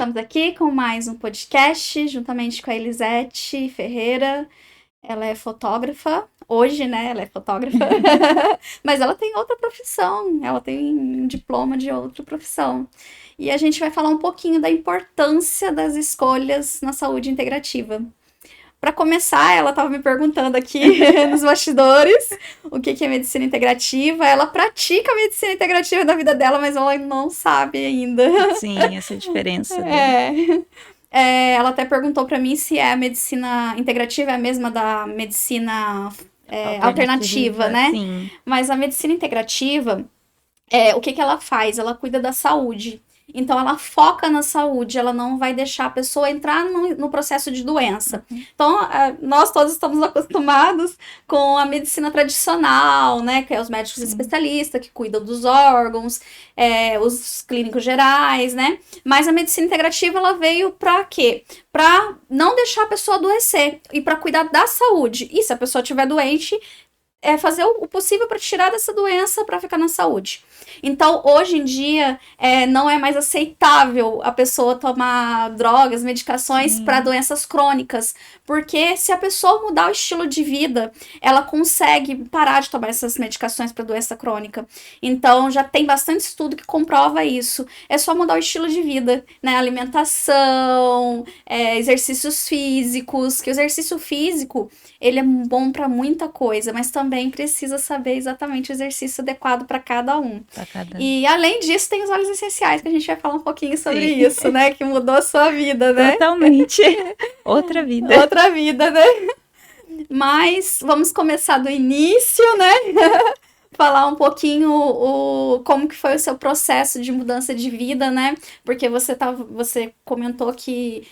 Estamos aqui com mais um podcast, juntamente com a Elisete Ferreira. Ela é fotógrafa, hoje, né, ela é fotógrafa, mas ela tem outra profissão, ela tem um diploma de outra profissão. E a gente vai falar um pouquinho da importância das escolhas na saúde integrativa. Para começar, ela estava me perguntando aqui nos bastidores o que é medicina integrativa. Ela pratica a medicina integrativa na vida dela, mas ela não sabe ainda. Sim, essa é a diferença, né? Ela até perguntou para mim se a medicina integrativa é a mesma da medicina alternativa, né? Sim. Mas a medicina integrativa, o que ela faz? Ela cuida da saúde. Então, ela foca na saúde, ela não vai deixar a pessoa entrar no processo de doença. Então, nós todos estamos acostumados com a medicina tradicional, né? Que é os médicos especialistas que cuidam dos órgãos, os clínicos gerais, né? Mas a medicina integrativa, ela veio para quê? Para não deixar a pessoa adoecer e para cuidar da saúde. E se a pessoa estiver doente, fazer o possível para tirar dessa doença para ficar na saúde. Então, hoje em dia, não é mais aceitável a pessoa tomar drogas, medicações para doenças crônicas, porque se a pessoa mudar o estilo de vida, ela consegue parar de tomar essas medicações para doença crônica. Então, já tem bastante estudo que comprova isso. É só mudar o estilo de vida, né? Alimentação, exercícios físicos, que o exercício físico, ele é bom para muita coisa, mas também precisa saber exatamente o exercício adequado para cada um. E além disso, tem os óleos essenciais, que a gente vai falar um pouquinho sobre isso, né? Que mudou a sua vida, né? Totalmente. Outra vida. Outra vida, né? Mas vamos começar do início, né? Falar um pouquinho como que foi o seu processo de mudança de vida, né? Porque você comentou que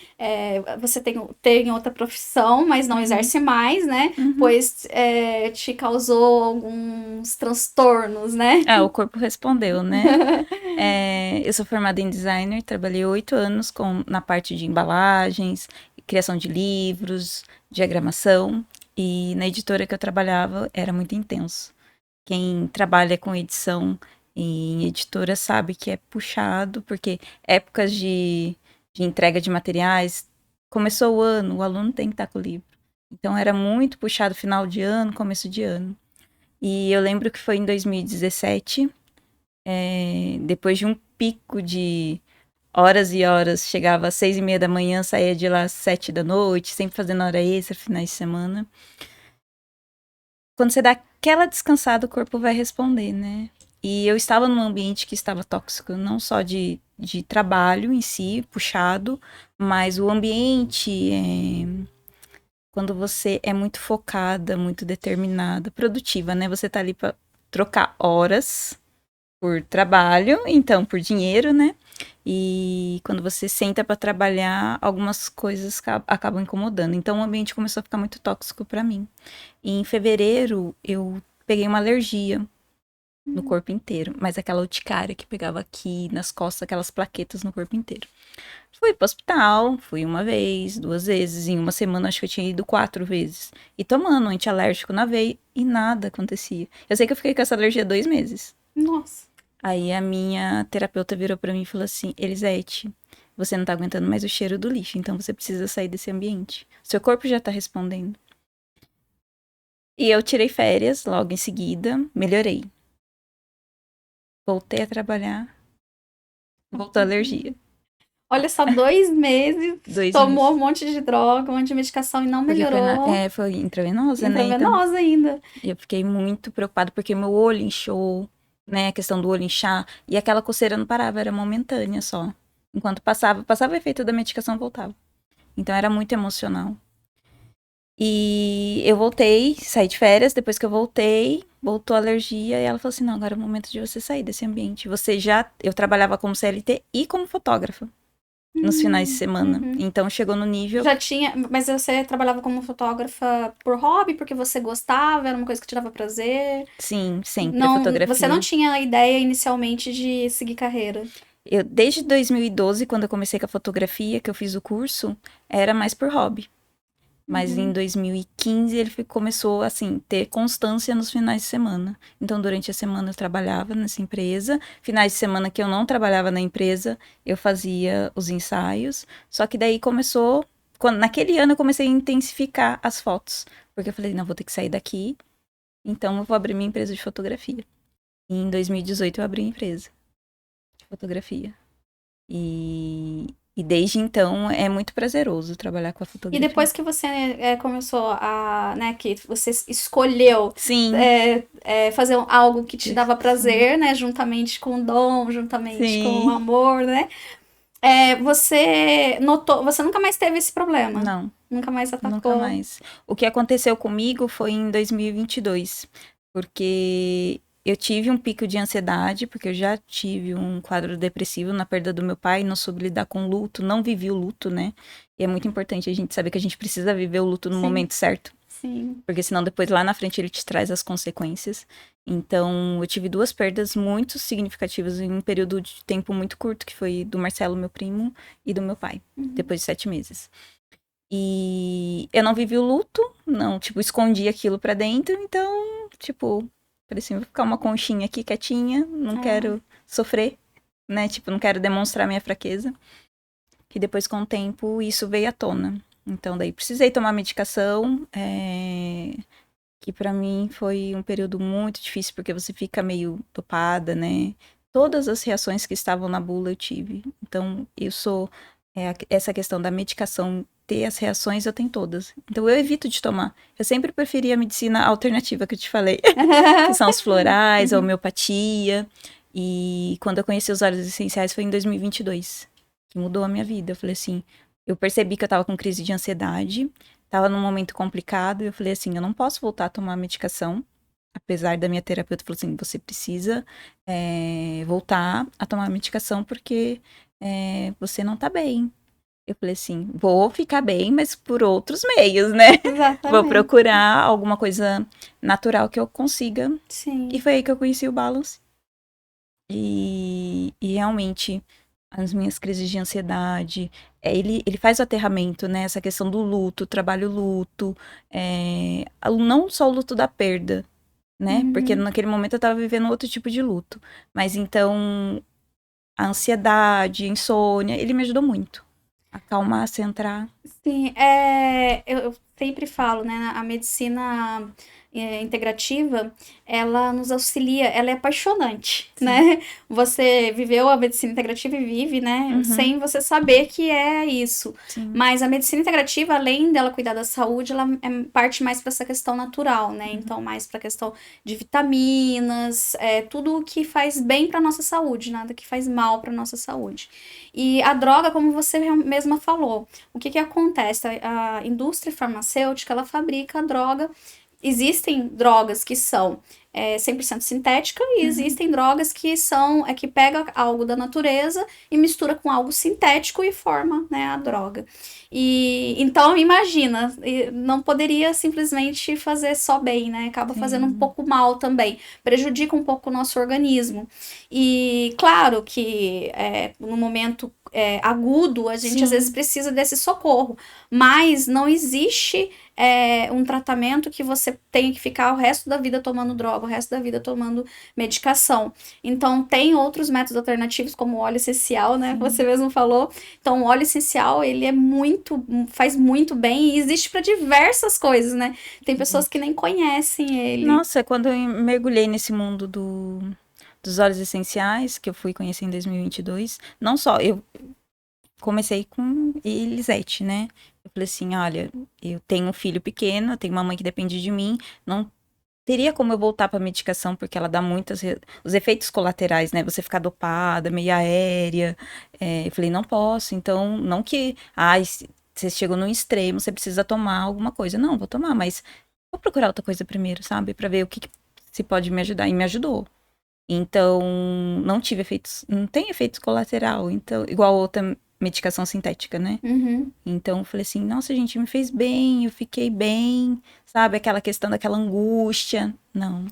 você tem outra profissão, mas não exerce mais, né? Pois te causou alguns transtornos, né? O corpo respondeu, né? Eu sou formada em designer, trabalhei 8 anos na parte de embalagens, criação de livros, diagramação, e na editora que eu trabalhava era muito intenso. Quem trabalha com edição em editora sabe que é puxado, porque épocas de entrega de materiais, começou o ano, o aluno tem que estar com o livro. Então era muito puxado final de ano, começo de ano. E eu lembro que foi em 2017, depois de um pico de horas e horas, chegava às 6:30 da manhã, saía de lá às 7 da noite, sempre fazendo hora extra, finais de semana. Quando você dá aquela descansada, o corpo vai responder, né? E eu estava num ambiente que estava tóxico, não só de trabalho em si, puxado, mas o ambiente, quando você é muito focada, muito determinada, produtiva, né? Você tá ali para trocar horas por trabalho, então por dinheiro, né? E quando você senta para trabalhar, algumas coisas acabam incomodando. Então o ambiente começou a ficar muito tóxico para mim. E em fevereiro eu peguei uma alergia no corpo inteiro, mas aquela urticária que pegava aqui nas costas, aquelas plaquetas no corpo inteiro. Fui pro hospital, fui 1 vez, 2 vezes, em uma semana acho que eu tinha ido 4 vezes. E tomando antialérgico na veia e nada acontecia. Eu sei que eu fiquei com essa alergia 2 meses. Nossa. Aí a minha terapeuta virou pra mim e falou assim: Elisete, você não tá aguentando mais o cheiro do lixo, então você precisa sair desse ambiente. Seu corpo já tá respondendo. E eu tirei férias logo em seguida, melhorei. Voltei a trabalhar, voltou a alergia. Olha só, 2 meses, 2 tomou meses. um monte de droga, um monte de medicação e não melhorou. Foi intravenosa, né? Intravenosa ainda. Eu fiquei muito preocupada porque meu olho inchou, né? A questão do olho inchar. E aquela coceira não parava, era momentânea só. Enquanto passava o efeito da medicação, voltava. Então era muito emocional. E eu voltei, saí de férias, depois que eu voltei, voltou a alergia, e ela falou assim, não, agora é o momento de você sair desse ambiente. Eu trabalhava como CLT e como fotógrafa nos finais de semana. Então chegou no nível... Mas você trabalhava como fotógrafa por hobby, porque você gostava, era uma coisa que te dava prazer? Sim, sempre, a fotografia. Você não tinha a ideia inicialmente de seguir carreira? Desde 2012, quando eu comecei com a fotografia, que eu fiz o curso, era mais por hobby. Mas em 2015 ele começou, assim, ter constância nos finais de semana. Então, durante a semana eu trabalhava nessa empresa. Finais de semana que eu não trabalhava na empresa, eu fazia os ensaios. Só que daí começou... naquele ano eu comecei a intensificar as fotos. Porque eu falei, não, vou ter que sair daqui. Então, eu vou abrir minha empresa de fotografia. E em 2018 eu abri a empresa de fotografia. E desde então é muito prazeroso trabalhar com a E fotografia. depois que você começou a, né, que você escolheu Sim, fazer algo que te dava sim, prazer, né, juntamente com o dom, juntamente com o sim. amor, né, você notou, você nunca mais teve esse problema, Não, nunca mais nunca atacou. mais. O que aconteceu comigo foi em 2022, porque eu tive um pico de ansiedade, porque eu já tive um quadro depressivo na perda do meu pai, não soube lidar com luto, não vivi o luto, né? E é muito importante a gente saber que a gente precisa viver o luto no Sim, momento certo. sim. Porque senão depois lá na frente ele te traz as consequências. Então, eu tive duas perdas muito significativas em um período de tempo muito curto, que foi do Marcelo, meu primo, e do meu pai, depois de 7 meses. E eu não vivi o luto, não, tipo, escondi aquilo pra dentro, então, tipo, parecia ficar uma conchinha aqui quietinha, não quero sofrer, né? Tipo, não quero demonstrar minha fraqueza. E depois, com o tempo, isso veio à tona. Então, daí precisei tomar medicação, que pra mim foi um período muito difícil, porque você fica meio topada, né? Todas as reações que estavam na bula eu tive. Então, eu sou. Essa questão da medicação, ter as reações, eu tenho todas. Então, eu evito de tomar. Eu sempre preferi a medicina alternativa que eu te falei, que são os florais, a homeopatia. E quando eu conheci os óleos essenciais foi em 2022, que mudou a minha vida. Eu falei assim, eu percebi que eu tava com crise de ansiedade, tava num momento complicado, e eu falei assim, eu não posso voltar a tomar medicação, apesar da minha terapeuta falou assim, você precisa voltar a tomar medicação porque você não tá bem. Eu falei assim, vou ficar bem, mas por outros meios, né? Vou Exatamente. procurar alguma coisa natural que eu consiga. E Sim. foi aí que eu conheci o Balance. E realmente, as minhas crises de ansiedade, ele faz o aterramento, né? Essa questão do luto, trabalho luto, não só o luto da perda, né? Porque Uhum. naquele momento eu tava vivendo outro tipo de luto. Mas então, a ansiedade, a insônia, ele me ajudou muito. A acalmar, centrar. Sim, eu sempre falo, né, a medicina integrativa, ela nos auxilia, ela é apaixonante, Sim. né? Você viveu a medicina integrativa e vive, né, Uhum, sem você saber que é isso. sim. Mas a medicina integrativa, além dela cuidar da saúde, ela parte mais para essa questão natural, né? Então, mais para a questão de vitaminas, tudo o que faz bem para nossa saúde, nada que faz mal para nossa saúde. E a droga, como você mesma falou, o que que acontece? A indústria farmacêutica, ela fabrica a droga. Existem drogas que são 100% sintética e Uhum, existem drogas que são que pega algo da natureza e mistura com algo sintético e forma, né, a droga. E então imagina, não poderia simplesmente fazer só bem, né? Acaba fazendo um sim. pouco mal também, prejudica um pouco o nosso organismo. E claro que no momento agudo a gente às vezes Sim. precisa desse socorro, mas não existe um tratamento que você tenha que ficar o resto da vida tomando droga, o resto da vida tomando medicação. Então, tem outros métodos alternativos, como o óleo essencial, né? Sim. Você mesmo falou. Então, o óleo essencial, ele faz muito bem e existe para diversas coisas, né? Tem pessoas que nem conhecem ele. Nossa, quando eu mergulhei nesse mundo dos óleos essenciais, que eu fui conhecer em 2022, não só, eu comecei com Elisete, né? Eu falei assim, olha, eu tenho um filho pequeno, eu tenho uma mãe que depende de mim, não teria como eu voltar para medicação, porque ela dá os efeitos colaterais, né? Você ficar dopada, meio aérea. Eu falei, não posso, então, não que, você chegou num extremo, você precisa tomar alguma coisa. Não, vou tomar, mas vou procurar outra coisa primeiro, sabe? Pra ver o que se pode me ajudar. E me ajudou. Então, não tive efeitos, não tem efeitos colateral, então, igual outra medicação sintética, né? Uhum. Então, eu falei assim, nossa, gente, me fez bem, eu fiquei bem, sabe? Aquela questão daquela angústia. Não.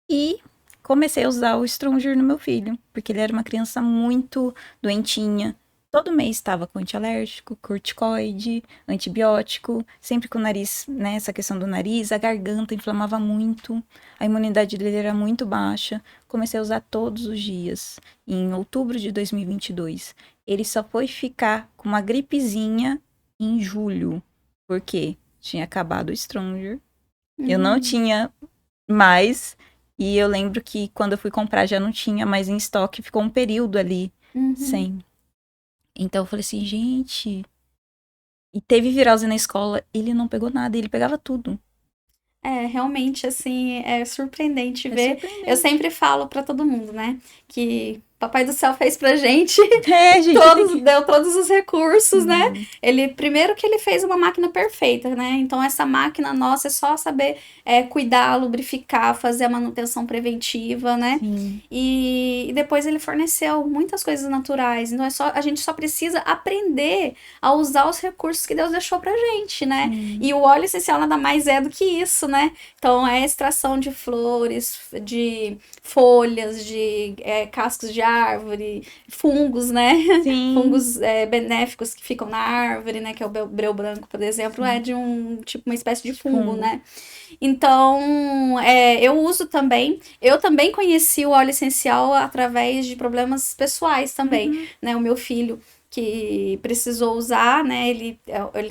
E comecei a usar o Stronger no meu filho, porque ele era uma criança muito doentinha. todo mês estava com antialérgico, corticoide, antibiótico, sempre com o nariz, né, essa questão do nariz, a garganta inflamava muito, a imunidade dele era muito baixa. Comecei a usar todos os dias. Em outubro de 2022, ele só foi ficar com uma gripezinha em julho, porque tinha acabado o Stronger, eu não tinha mais, e eu lembro que quando eu fui comprar já não tinha mais em estoque, ficou um período ali sem. Então eu falei assim, gente. E teve virose na escola, ele não pegou nada, ele pegava tudo. Realmente, assim, é surpreendente É ver. surpreendente. Eu sempre falo pra todo mundo, né? Que Papai do Céu fez pra gente, É, gente. deu todos os recursos, né? Primeiro que ele fez uma máquina perfeita, né? Então, essa máquina nossa é só saber cuidar, lubrificar, fazer a manutenção preventiva, né? Sim. E depois ele forneceu muitas coisas naturais. Então, a gente só precisa aprender a usar os recursos que Deus deixou pra gente, né? Sim. E o óleo essencial nada mais é do que isso, né? Então, é a extração de flores, de folhas, de cascos de árvore, fungos, né? Sim. Fungos benéficos que ficam na árvore, né? Que é o breu branco, por exemplo, é de uma espécie de fungo, né? Então, eu uso também. Eu também conheci o óleo essencial através de problemas pessoais também, né? O meu filho que precisou usar, né? Ele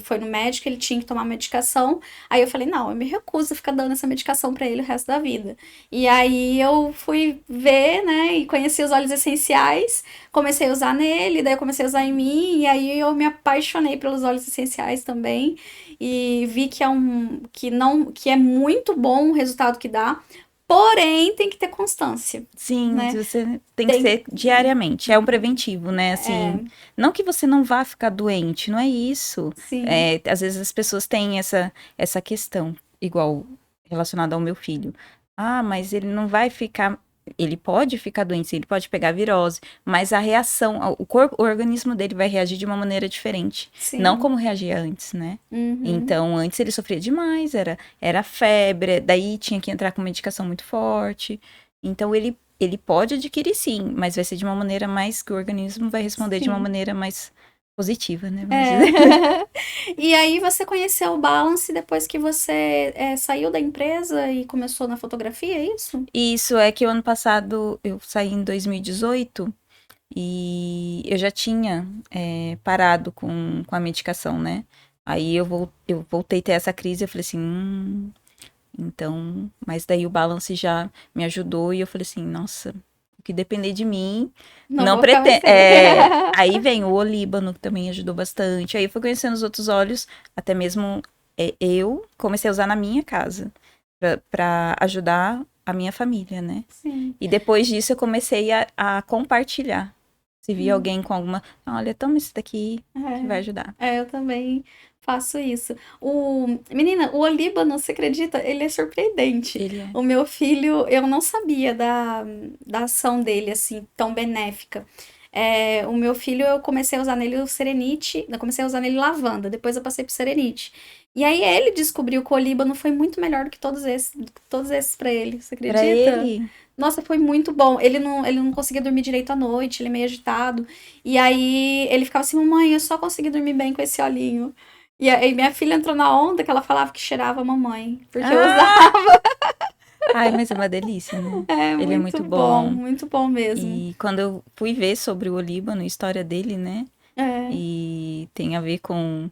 foi no médico, ele tinha que tomar medicação. Aí eu falei, não, eu me recuso a ficar dando essa medicação pra ele o resto da vida. E aí eu fui ver, né? E conheci os óleos essenciais, comecei a usar nele, daí eu comecei a usar em mim, e aí eu me apaixonei pelos óleos essenciais também. E vi que é muito bom o resultado que dá. Porém, tem que ter constância. Sim, né? Você tem que ser diariamente. É um preventivo, né? Assim, não que você não vá ficar doente, não é isso. Sim. Às vezes as pessoas têm essa questão, igual relacionada ao meu filho. Ah, mas ele não vai ficar. Ele pode ficar doente, ele pode pegar virose, mas a reação, o organismo dele vai reagir de uma maneira diferente. Sim. Não como reagia antes, né? Então, antes ele sofria demais, era febre, daí tinha que entrar com medicação muito forte. Então, ele pode adquirir sim, mas vai ser de uma maneira mais que o organismo vai responder de uma maneira mais positiva, né? E aí você conheceu o Balance depois que você saiu da empresa e começou na fotografia, é isso? Isso, é que o ano passado eu saí em 2018 e eu já tinha parado com a medicação, né? Aí eu voltei a ter essa crise, eu falei assim, então, mas daí o Balance já me ajudou e eu falei assim, nossa, o que depender de mim, não pretendo. Aí vem o Olíbano, que também ajudou bastante. Aí eu fui conhecendo os outros óleos, até mesmo eu comecei a usar na minha casa, pra ajudar a minha família, né? Sim. E depois disso eu comecei a compartilhar. Se via alguém com alguma, olha, toma isso daqui, que vai ajudar. Eu também faço isso. Menina, o Olíbano, você acredita? Ele é surpreendente. Ele é. O meu filho, eu não sabia da ação dele, assim, tão benéfica. O meu filho, eu comecei a usar nele o Serenite, eu comecei a usar nele lavanda, depois eu passei pro Serenite. E aí ele descobriu que o Olíbano foi muito melhor do que todos esses pra ele, você acredita? Pra ele? Nossa, foi muito bom. Ele não conseguia dormir direito à noite, ele é meio agitado. E aí ele ficava assim, mamãe, eu só consegui dormir bem com esse olhinho. E aí minha filha entrou na onda que ela falava que cheirava a mamãe, porque eu usava. Ai, mas é uma delícia, né? Ele é muito muito bom mesmo. E quando eu fui ver sobre o Olíbano, a história dele, né? E tem a ver com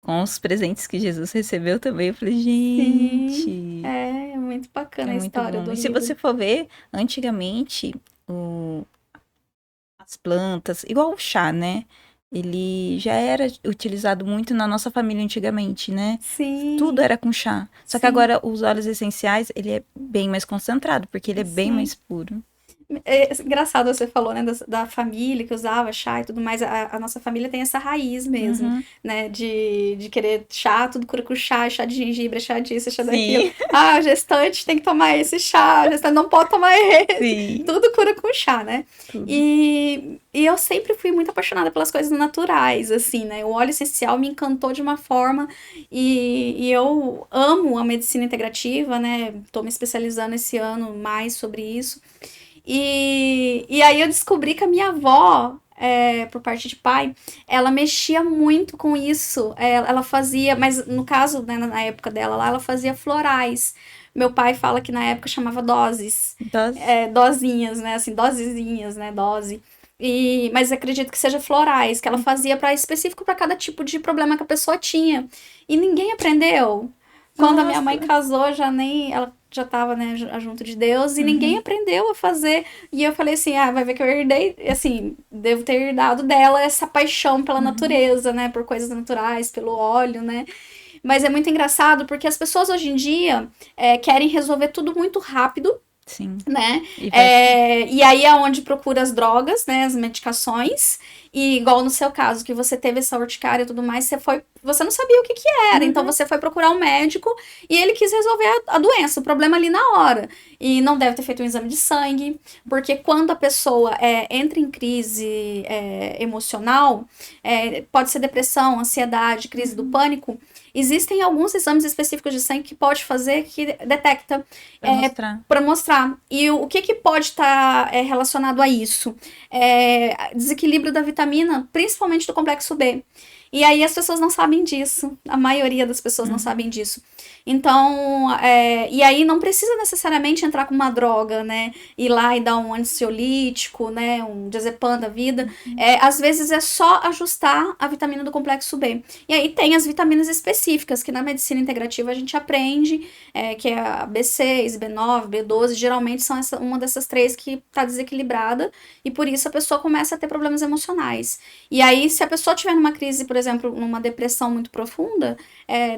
os presentes que Jesus recebeu também. Eu falei, gente. Sim, é muito bacana a história do Olíbano. E se você for ver, antigamente, as plantas, igual o chá, né? Ele já era utilizado muito na nossa família antigamente, né? Sim. Tudo era com chá. Só que agora os óleos essenciais, ele é bem mais concentrado, porque ele é bem mais puro. É engraçado você falou, né, da família que usava chá e tudo mais. A nossa família tem essa raiz mesmo, né, de querer chá, tudo cura com chá de gengibre, chá disso, chá daquilo. Ah, gestante tem que tomar esse chá, gestante não pode tomar esse. Sim. Tudo cura com chá, né? E eu sempre fui muito apaixonada pelas coisas naturais, assim, né? O óleo essencial me encantou de uma forma e eu amo a medicina integrativa, né? Tô me especializando esse ano mais sobre isso. E aí eu descobri que a minha avó por parte de pai, ela mexia muito com isso. Ela fazia, mas no caso, né, na época dela lá, ela fazia florais. Meu pai fala que na época chamava doses. Então, Dosinhas, né? Assim, dosezinhas, né? Dose. Mas acredito que seja florais, que ela fazia para específico para cada tipo de problema que a pessoa tinha. E ninguém aprendeu. Quando a minha mãe nossa. casou, ela já estava, né, junto de Deus, e ninguém Uhum, aprendeu a fazer. E eu falei assim: vai ver que eu herdei, assim, devo ter herdado dela essa paixão pela uhum. natureza, né, por coisas naturais, pelo óleo, né. Mas é muito engraçado porque as pessoas hoje em dia querem resolver tudo muito rápido, Sim. né? E vai. E aí é onde procura as drogas, né? As medicações. E igual no seu caso, que você teve essa urticária e tudo mais, você não sabia o que que era. Então Uhum, você foi procurar um médico e ele quis resolver a doença, o problema ali na hora. E não deve ter feito um exame de sangue, porque quando a pessoa entra em crise emocional, pode ser depressão, ansiedade, crise do uhum. pânico. Existem alguns exames específicos de sangue que pode fazer que detecta Pra mostrar. para mostrar. E o que, que pode estar relacionado a isso? Desequilíbrio da vitamina, principalmente do complexo B. E aí as pessoas não sabem disso. A maioria das pessoas não Uhum, sabem disso. Então, e aí não precisa necessariamente entrar com uma droga, né? Ir lá e dar um ansiolítico, né? Um diazepam da vida. uhum. Às vezes é só ajustar a vitamina do complexo B. E aí tem as vitaminas específicas, que na medicina integrativa a gente aprende, que é a B6, B9, B12, geralmente são uma dessas três que está desequilibrada, e por isso a pessoa começa a ter problemas emocionais. E aí, se a pessoa tiver numa crise, por exemplo, numa depressão muito profunda,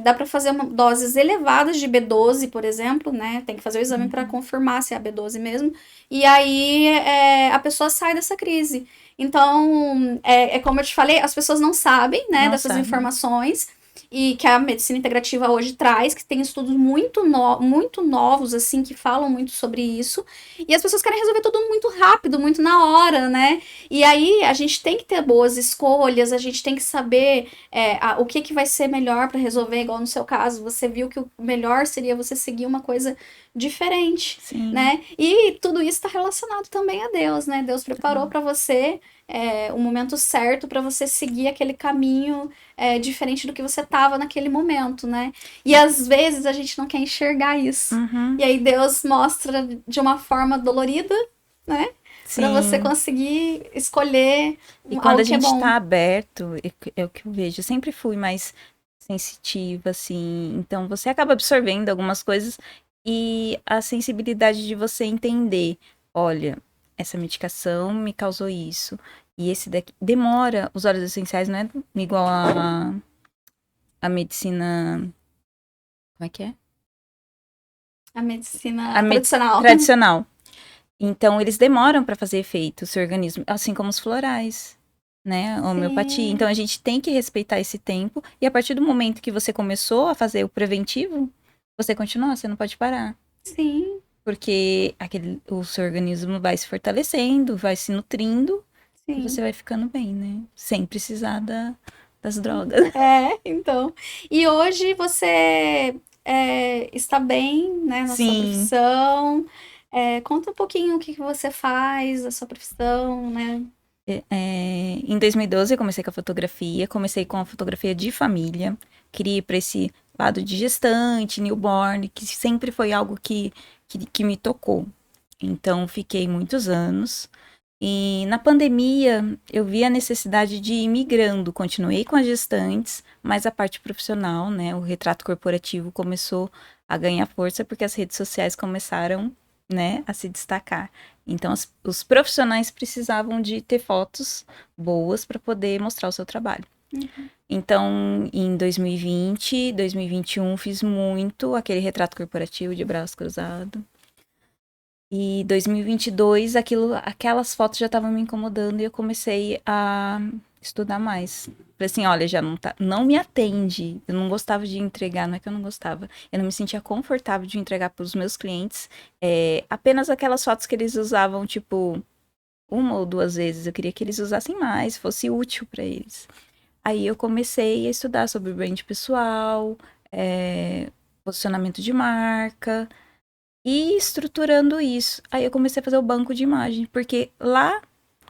dá para fazer doses elevadas de B12, por exemplo, né? Tem que fazer o exame para Uhum. confirmar se é a B12 mesmo. E aí a pessoa sai dessa crise. Então, como eu te falei, as pessoas não sabem, né, Não dessas sabe. informações e que a medicina integrativa hoje traz, que tem estudos muito novos, assim, que falam muito sobre isso. E as pessoas querem resolver tudo muito rápido, muito na hora, né? E aí a gente tem que ter boas escolhas, a gente tem que saber o que, que vai ser melhor para resolver, igual no seu caso, você viu que o melhor seria você seguir uma coisa diferente, Sim. né? E tudo isso está relacionado também a Deus, né? Deus preparou para você o momento certo para você seguir aquele caminho diferente do que você tava naquele momento, né? E às vezes a gente não quer enxergar isso. Uhum. E aí Deus mostra de uma forma dolorida, né? Para você Sim. conseguir escolher E quando a algo que é gente bom. tá aberto, é o que eu vejo. Eu sempre fui mais sensitiva, assim. Então você acaba absorvendo algumas coisas e a sensibilidade de você entender, olha, essa medicação me causou isso. E esse daqui demora, os óleos essenciais não é igual a medicina, como é que é? A A medicina medicina tradicional. tradicional. Então, eles demoram para fazer efeito, o seu organismo, assim como os florais, né? A homeopatia. Então, Sim, a gente tem que respeitar esse tempo. E a partir do momento que você começou a fazer o preventivo, você continua, você não pode parar. sim, Porque o seu organismo vai se fortalecendo, vai se nutrindo e você sim. vai ficando bem, né? Sem precisar das drogas. Então. E hoje você está bem, né, na sua Sim. profissão. Conta um pouquinho o que que você faz, a sua profissão, né? Em 2012 eu comecei com a fotografia, comecei com a fotografia de família, queria ir para esse lado de gestante, newborn, que sempre foi algo que me tocou. Então fiquei muitos anos. E na pandemia eu vi a necessidade de ir migrando, continuei com as gestantes, mas a parte profissional, né, o retrato corporativo começou a ganhar força porque as redes sociais começaram, né, a se destacar. Então, os profissionais precisavam de ter fotos boas para poder mostrar o seu trabalho. Uhum. Então, em 2020, 2021, fiz muito aquele retrato corporativo de braço cruzado. E 2022, aquelas fotos já estavam me incomodando e eu comecei a estudar mais. Falei assim, olha, já não me atende. Eu não gostava de entregar, não é que eu não gostava. Eu não me sentia confortável de entregar para os meus clientes apenas aquelas fotos que eles usavam, tipo, uma ou duas vezes. Eu queria que eles usassem mais, fosse útil para eles. Aí eu comecei a estudar sobre brand pessoal, posicionamento de marca, e estruturando isso. Aí eu comecei a fazer o banco de imagem, porque lá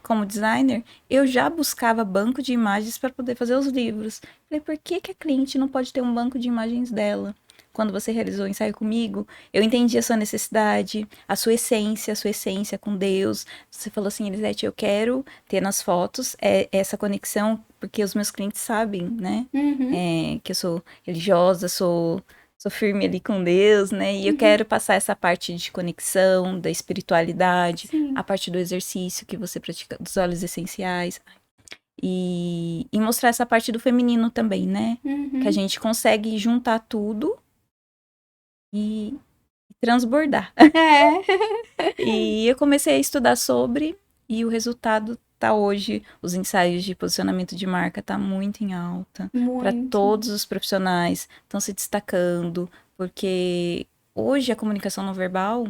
como designer, eu já buscava banco de imagens para poder fazer os livros. Falei, por que que a cliente não pode ter um banco de imagens dela? Quando você realizou o ensaio comigo, eu entendi a sua necessidade, a sua essência com Deus. Você falou assim, Elisete, eu quero ter nas fotos essa conexão, porque os meus clientes sabem, né? Uhum. Que eu sou religiosa, sou firme ali com Deus, né? E eu Uhum. quero passar essa parte de conexão, da espiritualidade, Sim. a parte do exercício que você pratica, dos óleos essenciais. E mostrar essa parte do feminino também, né? Uhum. Que a gente consegue juntar tudo e transbordar. E eu comecei a estudar sobre, e o resultado tá hoje, os ensaios de posicionamento de marca tá muito em alta. Para Muito. todos os profissionais estão se destacando, porque hoje a comunicação não verbal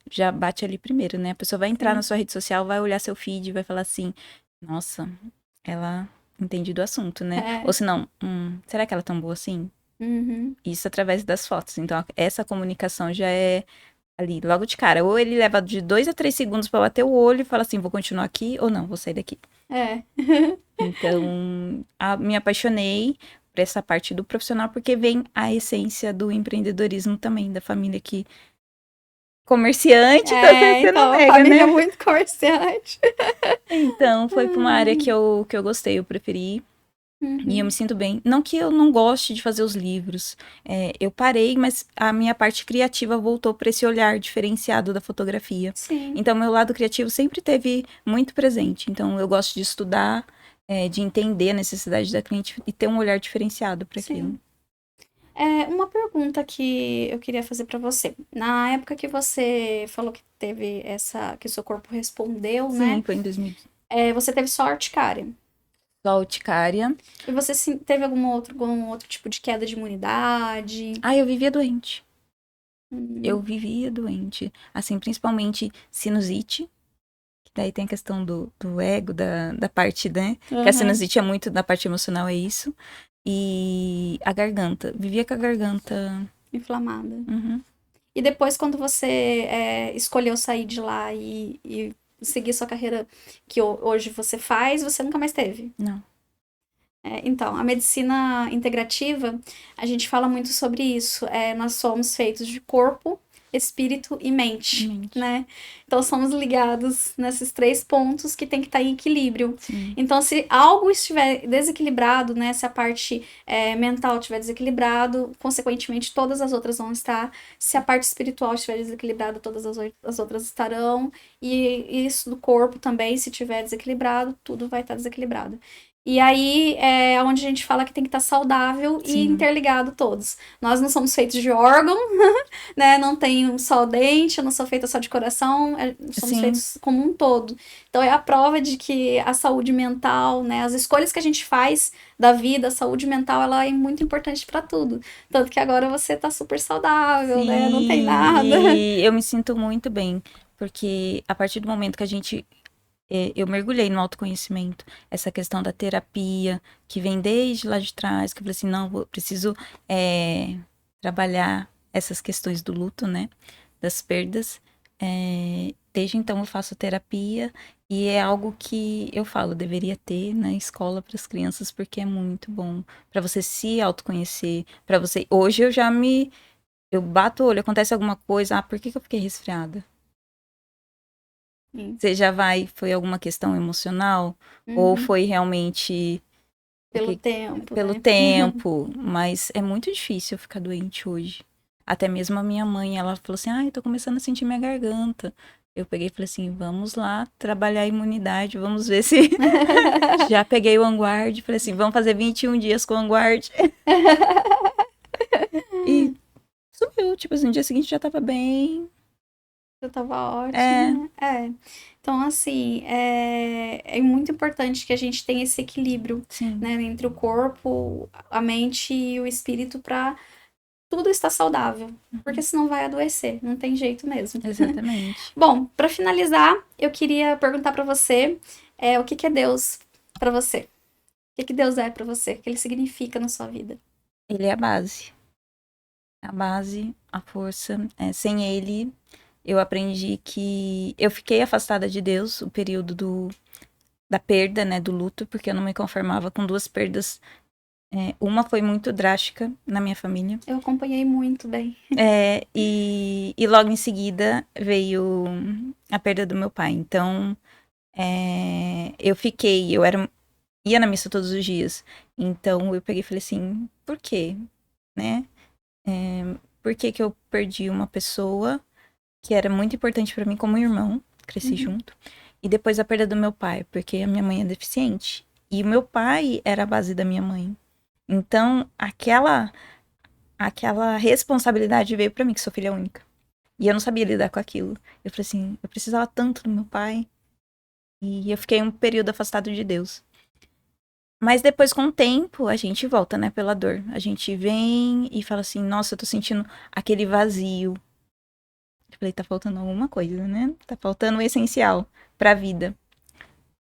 já bate ali primeiro, né? A pessoa vai entrar Sim. na sua rede social, vai olhar seu feed e vai falar assim, nossa, ela entende do assunto, né? Ou se não, será que ela é tão boa assim? Uhum. Isso através das fotos. Então, essa comunicação já é ali, logo de cara. Ou ele leva de 2 a 3 segundos pra bater o olho e fala assim, vou continuar aqui ou não, vou sair daqui. Então, me apaixonei por essa parte do profissional, porque vem a essência do empreendedorismo também, da família que... Comerciante, então você não Então, a nega, família é né? muito comerciante. Então, foi pra uma área que eu gostei, eu preferi. E eu me sinto bem. Não que eu não goste de fazer os livros. Eu parei, mas a minha parte criativa voltou para esse olhar diferenciado da fotografia. Sim. Então, meu lado criativo sempre teve muito presente. Então, eu gosto de estudar, de entender a necessidade da cliente e ter um olhar diferenciado para aquilo. Uma pergunta que eu queria fazer para você. Na época que você falou que teve que o seu corpo respondeu, Sim, né? foi em 2000. Você teve só urticária. Só urticária. E você teve algum outro tipo de queda de imunidade? Eu vivia doente. Hum. Eu vivia doente. Assim, principalmente sinusite. Daí tem a questão do ego, da parte, né? Que a sinusite é muito da parte emocional, é isso. E a garganta. Vivia com a garganta Inflamada. Uhum. E depois, quando você escolheu sair de lá e seguir sua carreira que hoje você faz, você nunca mais teve? Não. Então, a medicina integrativa, a gente fala muito sobre isso. Nós somos feitos de corpo, espírito e mente, né? Então, somos ligados nesses 3 pontos que tem que estar em equilíbrio. Sim. Então, se algo estiver desequilibrado, né? Se a parte mental estiver desequilibrado, consequentemente, todas as outras vão estar. Se a parte espiritual estiver desequilibrada, todas as outras estarão. E isso do corpo também, se estiver desequilibrado, tudo vai estar desequilibrado. E aí é onde a gente fala que tem que estar saudável e interligado todos. Nós não somos feitos de órgão, né? Não tem só o dente, eu não sou feita só de coração, somos feitos como um todo. Então é a prova de que a saúde mental, né? As escolhas que a gente faz da vida, a saúde mental, ela é muito importante para tudo. Tanto que agora você tá super saudável, né? Não tem nada. E eu me sinto muito bem, porque a partir do momento que a gente eu mergulhei no autoconhecimento, essa questão da terapia, que vem desde lá de trás, que eu falei assim, não, preciso trabalhar essas questões do luto, né, das perdas. Desde então eu faço terapia e é algo que eu falo, deveria ter na escola para as crianças, porque é muito bom para você se autoconhecer, para você... Hoje eu bato o olho, acontece alguma coisa, por que eu fiquei resfriada? Você já foi alguma questão emocional? Ou foi realmente... Pelo tempo, Pelo né? tempo, mas é muito difícil ficar doente hoje. Até mesmo a minha mãe, ela falou assim, eu tô começando a sentir minha garganta. Eu peguei e falei assim, vamos lá trabalhar a imunidade, vamos ver se... Já peguei o Vanguard, falei assim, vamos fazer 21 dias com o Vanguard. E sumiu, tipo assim, no dia seguinte já tava bem... Eu tava ótima. Então, assim, é muito importante que a gente tenha esse equilíbrio, né, entre o corpo, a mente e o espírito para tudo estar saudável, porque senão vai adoecer, não tem jeito mesmo. Exatamente. Bom, para finalizar, eu queria perguntar para você o que é Deus para você? O que Deus é para você? O que ele significa na sua vida? Ele é a base. A base, a força. Sem ele, eu aprendi que eu fiquei afastada de Deus o período da perda, né, do luto, porque eu não me conformava com duas perdas. Uma foi muito drástica na minha família. Eu acompanhei muito bem. E logo em seguida veio a perda do meu pai. Então, ia na missa todos os dias. Então, eu peguei e falei assim, por quê? Né? Por que que eu perdi uma pessoa que era muito importante pra mim como irmão, cresci junto, e depois a perda do meu pai, porque a minha mãe é deficiente. E o meu pai era a base da minha mãe. Então, aquela responsabilidade veio pra mim, que sou filha única. E eu não sabia lidar com aquilo. Eu falei assim, eu precisava tanto do meu pai. E eu fiquei um período afastado de Deus. Mas depois, com o tempo, a gente volta, né, pela dor. A gente vem e fala assim, nossa, eu tô sentindo aquele vazio. Eu falei, tá faltando alguma coisa, né? Tá faltando o essencial pra vida.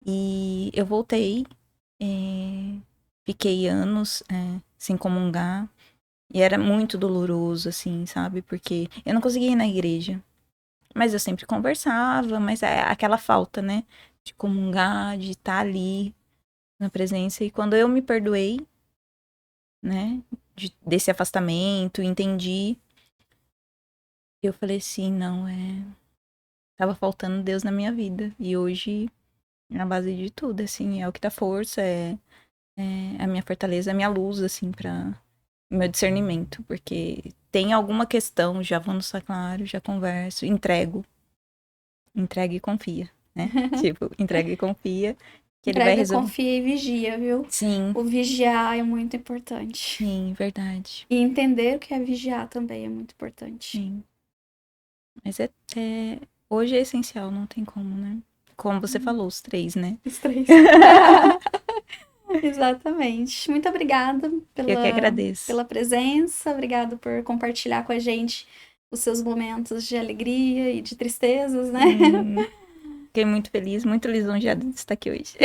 E eu voltei, fiquei anos sem comungar. E era muito doloroso, assim, sabe? Porque eu não conseguia ir na igreja. Mas eu sempre conversava, mas é aquela falta, né? De comungar, de estar ali na presença. E quando eu me perdoei, né? Desse afastamento, entendi. Eu falei assim, não, tava faltando Deus na minha vida. E hoje, na base de tudo, assim, é o que dá força, é a minha fortaleza, é a minha luz, assim, para meu discernimento. Porque tem alguma questão, já vou no sacrário, já converso, entrega e confia, né? Tipo, entrega e confia que ele vai Entrega, resolver. confia e vigia, viu? Sim, O vigiar é muito importante. sim, verdade. E entender o que é vigiar também é muito importante. Sim. Mas hoje é essencial, não tem como, né? Como você falou, os três, né? Os três. Exatamente. Muito obrigada Eu que agradeço. pela presença, obrigado por compartilhar com a gente os seus momentos de alegria e de tristezas, né? Fiquei muito feliz, muito lisonjeada de estar aqui hoje.